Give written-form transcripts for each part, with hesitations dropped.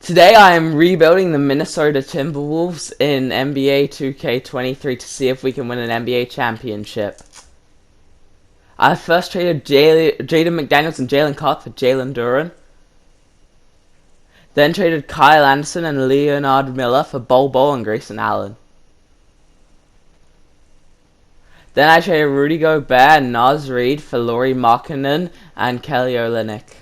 Today I am rebuilding the Minnesota Timberwolves in NBA 2K23 to see if we can win an NBA championship. I first traded Jaden McDaniels and Jalen Clark for Jalen Duren. Then traded Kyle Anderson and Leonard Miller for Bol Bol and Grayson Allen. Then I traded Rudy Gobert and Naz Reid for Lauri Markkanen and Kelly Olynyk.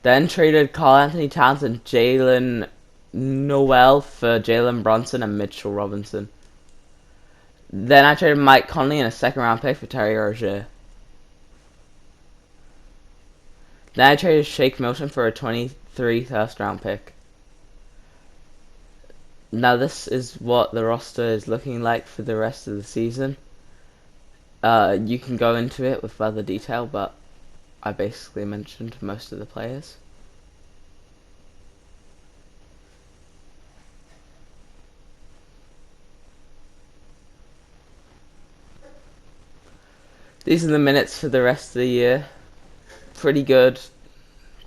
Then traded Karl Anthony Towns and Jalen Noel for Jalen Brunson and Mitchell Robinson. Then I traded Mike Conley and a second round pick for Terry Rozier. Then I traded Shake Milton for a 23 first round pick. Now this is what the roster is looking like for the rest of the season. You can go into it with further detail, but I basically mentioned most of the players. These are the minutes for the rest of the year. Pretty good.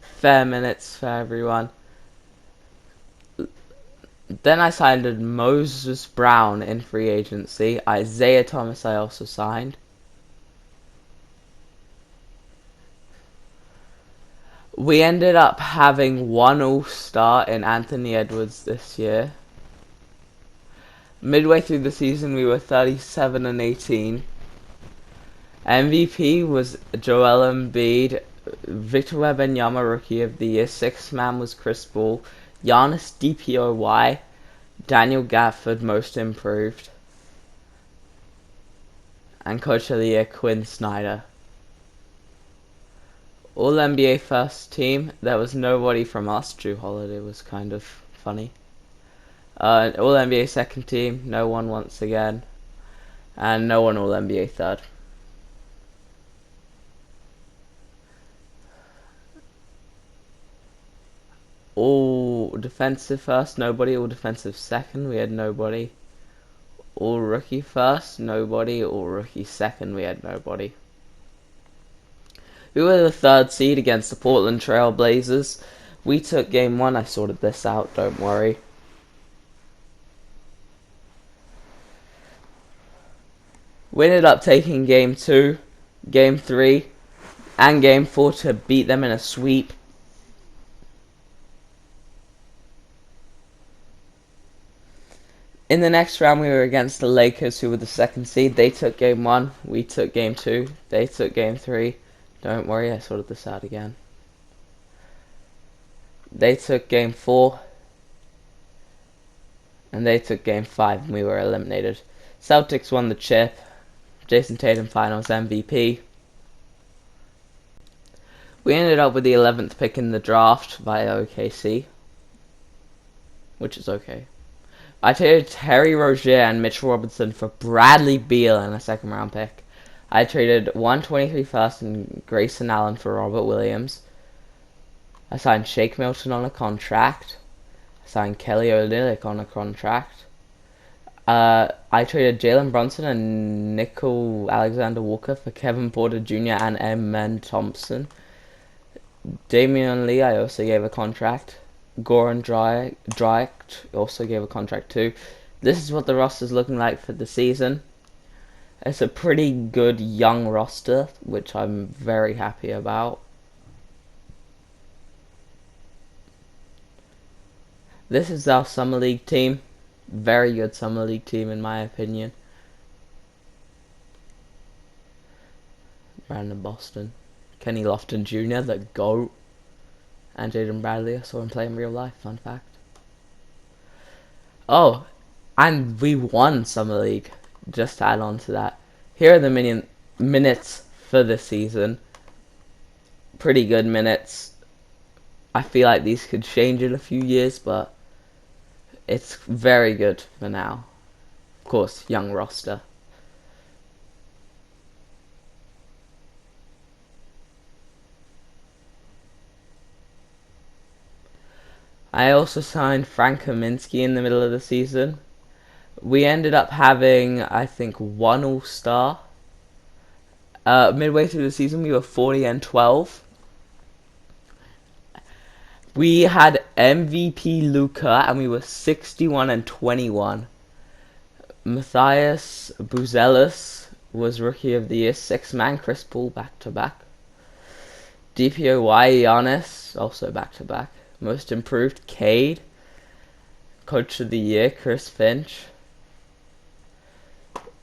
Fair minutes for everyone. Then I signed Moses Brown in free agency. Isaiah Thomas I also signed. We ended up having one All-Star in Anthony Edwards this year. Midway through the season we were 37-18. MVP was Joel Embiid. Victor Wembanyama Rookie of the Year. Sixth man was Chris Paul. Giannis DPOY. Daniel Gafford Most Improved. And Coach of the Year Quinn Snyder. All NBA first team. There was nobody from us. Drew Holiday was kind of funny. All NBA second team. No one once again. And no one All NBA third. All defensive first, nobody. All defensive second, we had nobody. All rookie first, nobody. All rookie second, we had nobody. We were the third seed against the Portland Trail Blazers. We took game one. I sorted this out, don't worry. We ended up taking game two, game three, and game four to beat them in a sweep. In the next round, we were against the Lakers, who were the second seed. They took game one. We took game two. They took game three. Don't worry, I sorted this out again. They took game four. And they took game five, and we were eliminated. Celtics won the chip. Jason Tatum Finals MVP. We ended up with the 11th pick in the draft via OKC. Which is okay. I traded Terry Rozier and Mitchell Robinson for Bradley Beal and a second round pick. I traded 123 first and Grayson Allen for Robert Williams. I signed Shake Milton on a contract. I signed Kelly Olynyk on a contract. I traded Jalen Brunson and Nickel Alexander-Walker for Kevin Porter Jr. and Amen Thompson. Damian Lee I also gave a contract. Goran Dragic also gave a contract too. This is what the roster is looking like for the season. It's a pretty good young roster, which I'm very happy about. This is our Summer League team. Very good Summer League team in my opinion. Brandon Boston. Kenny Lofton Jr., the GOAT. And Jaden Bradley, I saw him play in real life, fun fact. Oh, and we won Summer League, just to add on to that. Here are the minutes for this season. Pretty good minutes. I feel like these could change in a few years, but it's very good for now. Of course, young roster. I also signed Frank Kaminsky in the middle of the season. We ended up having, I think, one All-Star. Midway through the season, we were 40-12. We had MVP Luka, and we were 61-21. Matthias Buzelis was Rookie of the Year. Six-man Chris Paul back-to-back. DPOY Giannis also back-to-back. Most Improved Cade. Coach of the Year Chris Finch.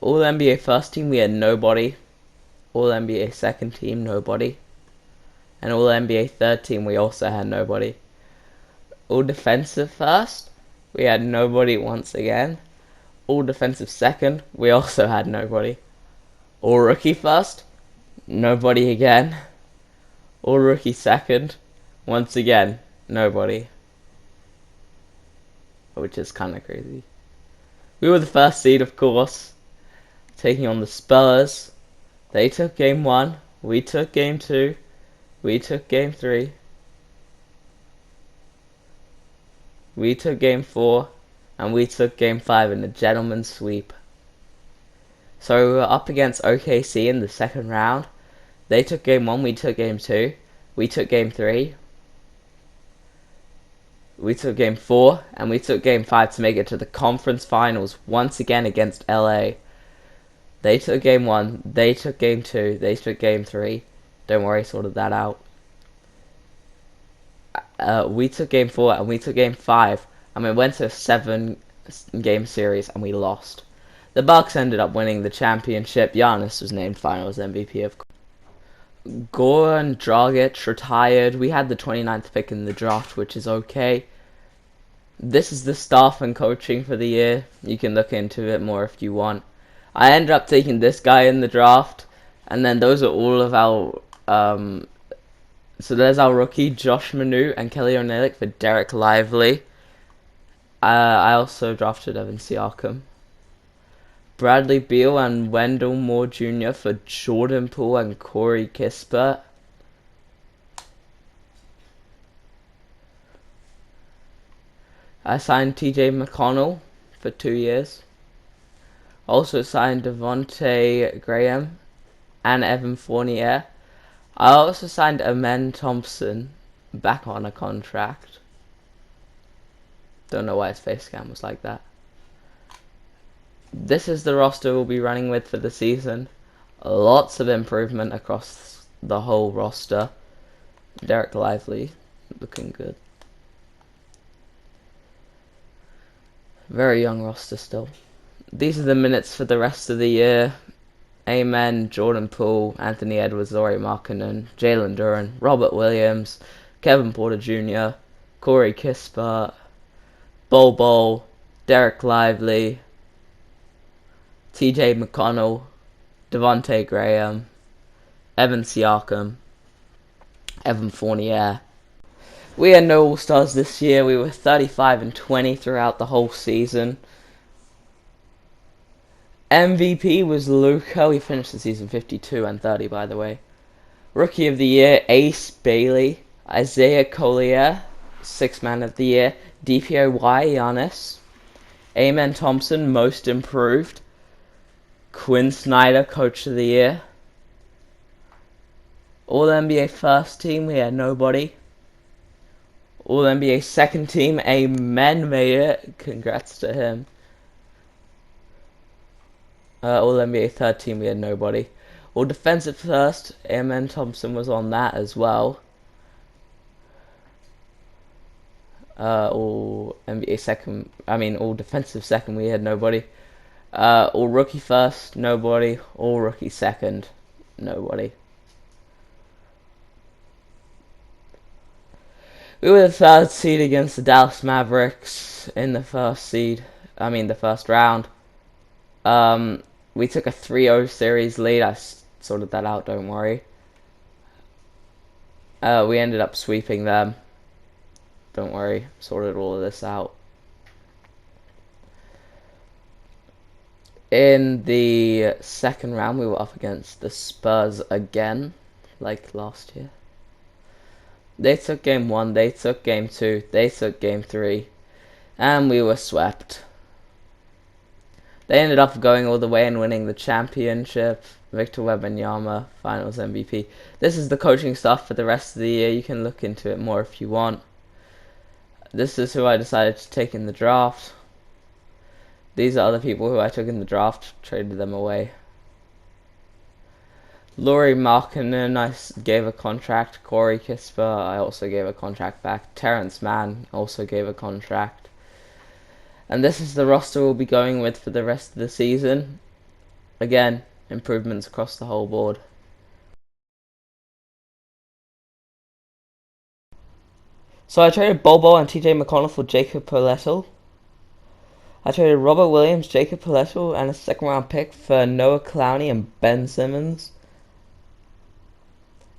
All NBA First Team we had nobody. All NBA Second Team nobody. And All NBA Third Team we also had nobody. All Defensive First we had nobody once again. All Defensive Second we also had nobody. All Rookie First nobody again. All Rookie Second once again nobody. Which is kind of crazy. We were the first seed, of course, taking on the Spurs. They took game 1, we took game 2, we took game 3, we took game 4, and we took game 5 in a gentleman's sweep. So we were up against OKC in the second round. They took game 1, we took game 2, we took game 3, we took game 4, and we took game 5 to make it to the conference finals once again against LA. They took game 1, they took game 2, they took game 3. Don't worry, sorted that out. We took game 4 and we took game 5, and we went to a 7-game series and we lost. The Bucks ended up winning the championship. Giannis was named Finals MVP, of course. Goran Dragic retired. We had the 29th pick in the draft, which is okay. This is the staff and coaching for the year. You can look into it more if you want. I ended up taking this guy in the draft, and then those are all of our so there's our rookie Josh Manu and Kelly Olynyk for Derek Lively. I also drafted Evan Siakam. Bradley Beal and Wendell Moore Jr. for Jordan Poole and Corey Kispert. I signed TJ McConnell for 2 years. Also signed Devontae Graham and Evan Fournier. I also signed Amen Thompson back on a contract. Don't know why his face cam was like that. This is the roster we'll be running with for the season. Lots of improvement across the whole roster. Derek Lively looking good. Very young roster still. These are the minutes for the rest of the year. Amen, Jordan Poole, Anthony Edwards, Lauri Markkanen, Jalen Duren, Robert Williams, Kevin Porter Jr., Corey Kispert, Bol Bol, Derek Lively, TJ McConnell, Devontae Graham, Evan Siakam, Evan Fournier. We had no All-Stars this year. We were 35-20 throughout the whole season. MVP was Luka. We finished the season 52-30, by the way. Rookie of the Year, Ace Bailey. Isaiah Collier, Sixth Man of the Year. DPOY Giannis. Amen Thompson, Most Improved. Quinn Snyder, Coach of the Year. All NBA First Team, we had nobody. All NBA Second Team, Amen made it. Congrats to him. All NBA Third Team, we had nobody. All Defensive First, Amen Thompson was on that as well. All NBA Second, all Defensive Second, we had nobody. All Rookie First, nobody. All Rookie Second, nobody. We were the third seed against the Dallas Mavericks in the first round. We took a 3-0 series lead. I sorted that out, don't worry. We ended up sweeping them. Don't worry, sorted all of this out. In the second round, we were up against the Spurs again, like last year. They took game 1, they took game 2, they took game 3, and we were swept. They ended up going all the way and winning the championship. Victor Wembanyama, Finals MVP. This is the coaching stuff for the rest of the year. You can look into it more if you want. This is who I decided to take in the draft. These are other people who I took in the draft, traded them away. Lauri Markkanen, I gave a contract. Corey Kisper, I also gave a contract back. Terrence Mann also gave a contract. And this is the roster we'll be going with for the rest of the season. Again, improvements across the whole board. So I traded Bobo and TJ McConnell for Jacob Poeltl. I traded Robert Williams, Jacob Poeltl, and a second round pick for Noah Clowney and Ben Simmons.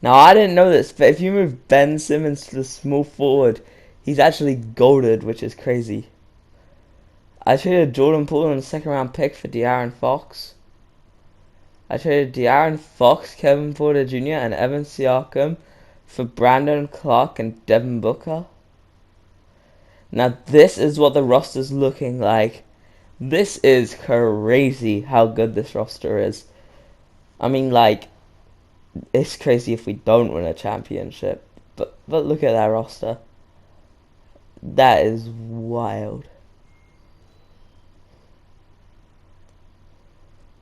Now I didn't know this, but if you move Ben Simmons to the small forward, he's actually golded, which is crazy. I traded Jordan Poole and a second round pick for De'Aaron Fox. I traded De'Aaron Fox, Kevin Porter Jr., and Evan Siakam for Brandon Clark and Devin Booker. Now this is what the roster's looking like. This is crazy how good this roster is. I mean, like, it's crazy if we don't win a championship. But look at that roster. That is wild.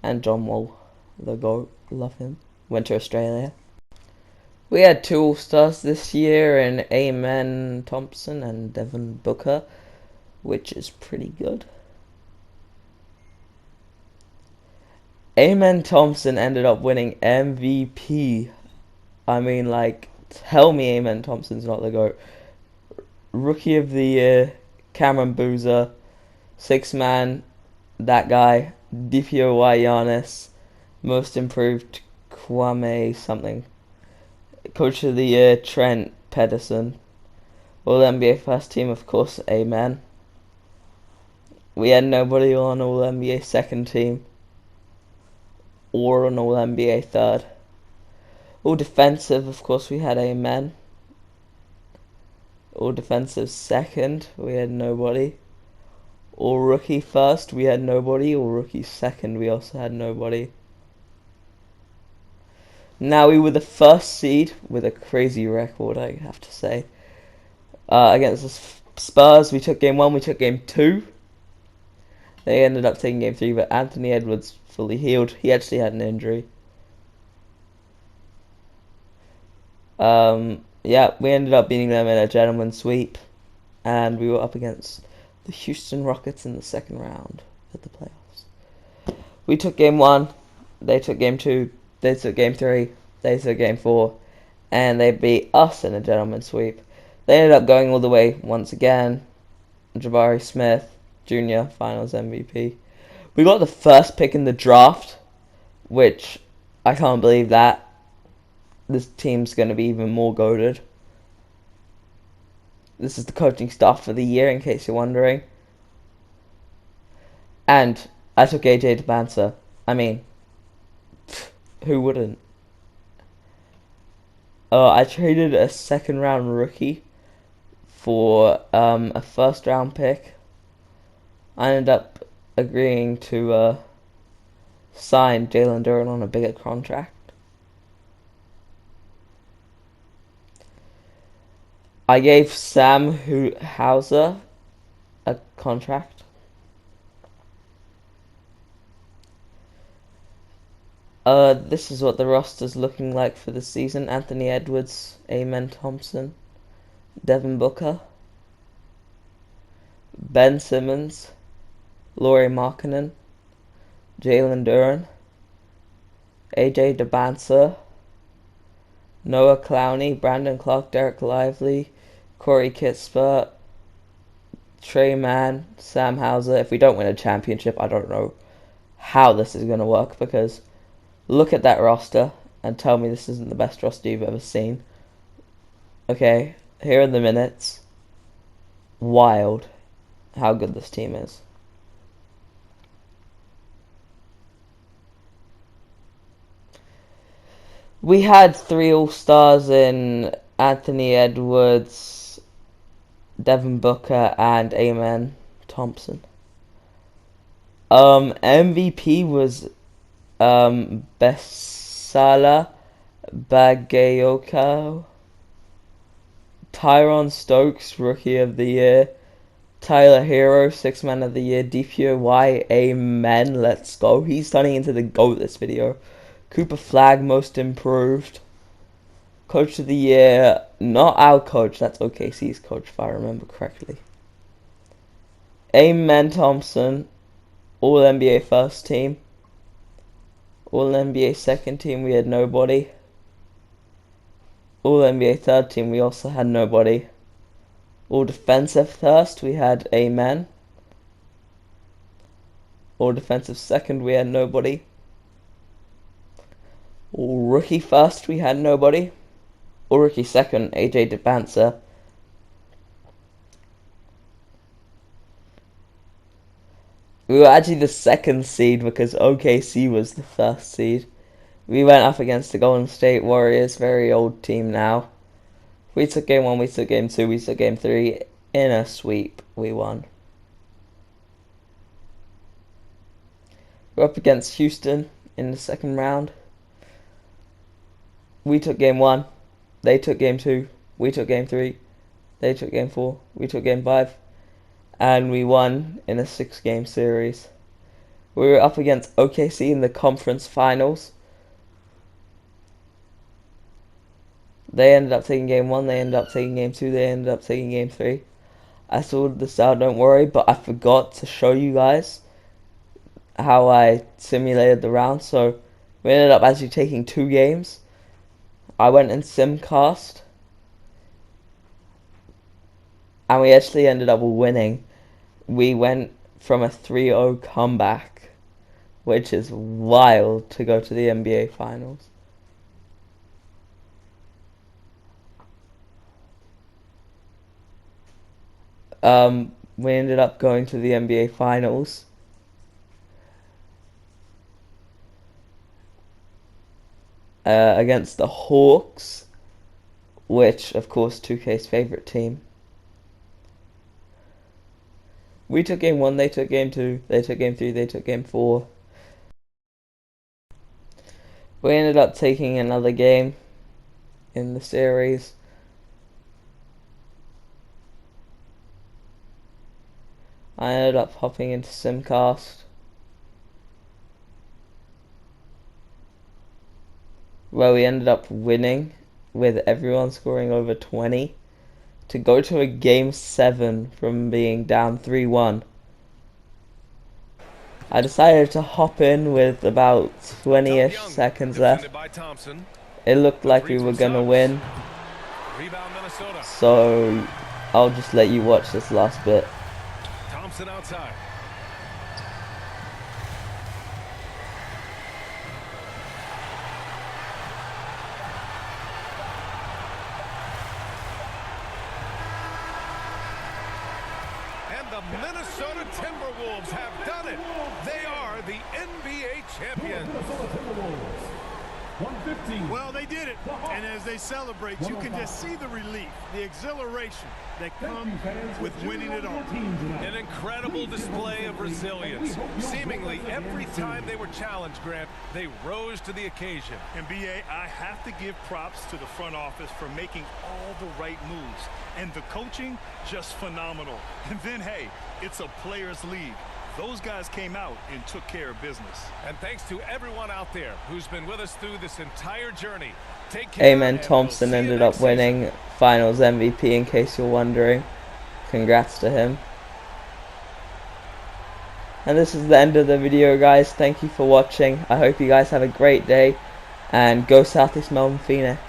And John Wall, the GOAT, love him. Went to Australia. We had 2 All-Stars this year in Amen Thompson and Devin Booker, which is pretty good. Amen Thompson ended up winning MVP. I mean, like, tell me Amen Thompson's not the GOAT. Rookie of the Year, Cameron Boozer, 6-man, that guy, DPOY Giannis, Most Improved Kwame something, Coach of the Year, Trent Pedersen, All NBA First Team, of course, Amen. We had nobody on All NBA Second Team or an All NBA Third. All Defensive, of course, we had Amen. All Defensive Second, we had nobody. All Rookie First, we had nobody. All Rookie Second, we also had nobody. Now we were the first seed with a crazy record, I have to say. Against the Spurs, we took game 1, we took game 2. They ended up taking game 3, but Anthony Edwards fully healed. He actually had an injury. Yeah, we ended up beating them in a gentleman's sweep, and we were up against the Houston Rockets in the second round of the playoffs. We took game 1, they took game 2, they took game 3, they took game 4, and they beat us in a gentleman's sweep. They ended up going all the way once again. Jabari Smith Jr., Finals MVP. We got the first pick in the draft, which I can't believe that. This team's going to be even more goated. This is the coaching staff for the year, in case you're wondering. And I took AJ DeBanza. I mean, who wouldn't? I traded a second round rookie for a first round pick. I ended up agreeing to sign Jalen Duren on a bigger contract. I gave Sam Hauser a contract. This is what the roster's looking like for the season. Anthony Edwards, Amen Thompson, Devin Booker, Ben Simmons, Lauri Markkanen, Jalen Duren, AJ DeBanza, Noah Clowney, Brandon Clark, Derek Lively, Corey Kisper, Trey Mann, Sam Hauser. If we don't win a championship, I don't know how this is going to work, because look at that roster and tell me this isn't the best roster you've ever seen. Okay, here are the minutes. Wild how good this team is. We had 3 All-Stars in Anthony Edwards, Devin Booker, and Amen Thompson. MVP was Besala Bagayoko. Tyron Stokes, Rookie of the Year. Tyler Hero, Sixth Man of the Year. DPOY, amen, let's go. He's turning into the GOAT this video. Cooper Flag, Most Improved. Coach of the Year, not our coach, that's OKC's coach if I remember correctly. Amen Thompson, All NBA First Team. All NBA Second Team, we had nobody. All NBA Third Team, we also had nobody. All Defensive First, we had Amen. All Defensive Second, we had nobody. All Rookie First, we had nobody. All Rookie Second, AJ Devancer. We were actually the second seed because OKC was the first seed. We went up against the Golden State Warriors, very old team now. We took game 1, we took game 2, we took game 3. In a sweep, we won. We're up against Houston in the second round. We took game 1, they took game 2, we took game 3, they took game 4, we took game 5. And we won in a 6-game series. We were up against OKC in the conference finals. They ended up taking game 1, they ended up taking game 2, they ended up taking game 3. I sorted this out, don't worry, but I forgot to show you guys how I simulated the round. So we ended up actually taking 2 games. I went in Simcast, and we actually ended up winning. We went from a 3-0 comeback, which is wild to go to the NBA Finals. We ended up going to the NBA Finals. Against the Hawks, which, of course, 2K's favorite team. We took game 1, they took game 2, they took game 3, they took game 4. We ended up taking another game in the series. I ended up hopping into Simcast, where we ended up winning with everyone scoring over 20 to go to a game 7 from being down 3-1. I decided to hop in with about 20-ish seconds left. It looked like we were gonna win, so I'll just let you watch this last bit. Thompson outside. And the Minnesota Timberwolves have done it. They are the NBA champions. 115. Well, they did it. And as they celebrate, you can just see the relief, the exhilaration that comes with winning it all. An incredible display of resilience. Seemingly every time they were challenged, Grant, they rose to the occasion. And BA, I have to give props to the front office for making all the right moves. And the coaching, just phenomenal. And then, hey, it's a players' league. Those guys came out and took care of business. And thanks to everyone out there who's been with us through this entire journey. Take care. Amen Thompson ended up winning Finals MVP, in case you're wondering. Congrats to him. And this is the end of the video, guys. Thank you for watching. I hope you guys have a great day. And go Southeast Melbourne Phoenix.